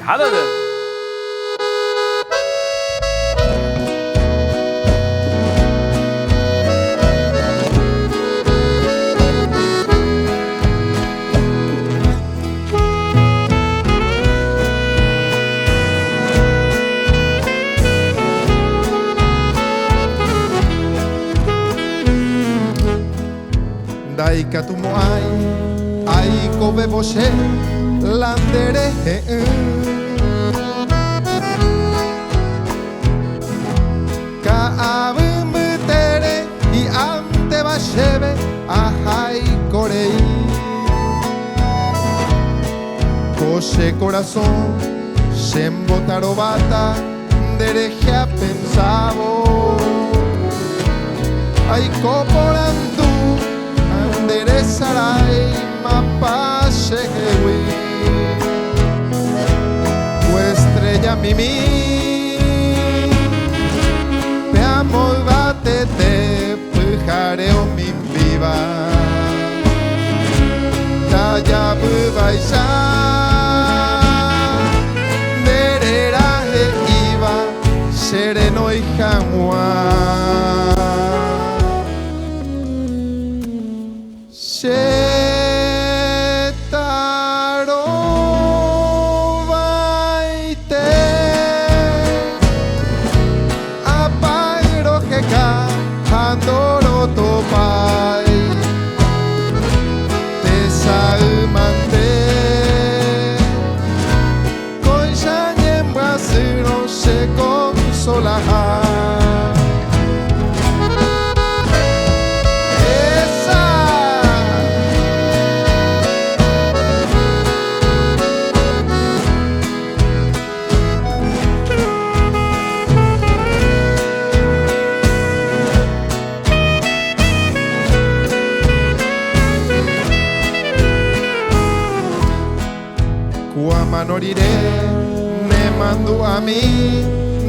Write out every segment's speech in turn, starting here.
Hadi. Daika tumo ai kobe boshe landere ka abumtere I ante bashebe ahai korei Koshe corazón shembotaro bata dereja pensavo ai koporantu Sarai mapashewi Tu estrella mimi Te amo y batete Pujareo mi viva Taya bubaisha Nerera he iba Sereno y janwa Shetaro baite Apairo keka Handoro topai Tesaumante Koishanye mbasiro se consolaha Moriré, me mando a mí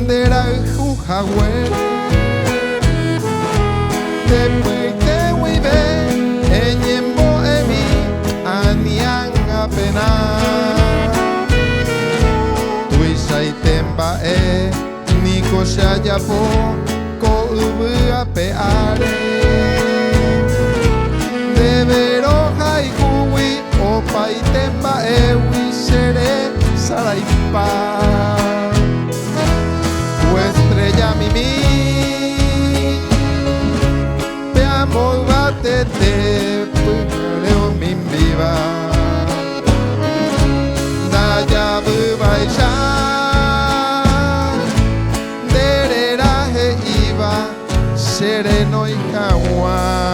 de la Jujawe. Después te huive, en yembo emi, anian apenas. Tuisa y temba Nico se haya po, ko ubu apeare. De veroja y huwi, opa y temba seré Saraipa Tu estrella mimi Te amo y batete Pujareo mi viva Daya bubaisha Derera he iba Sereno y kawa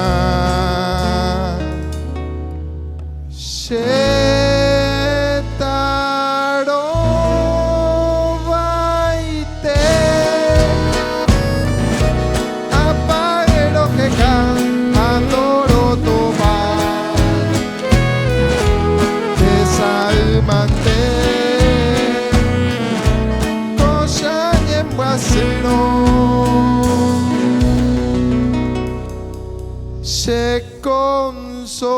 Se consolaja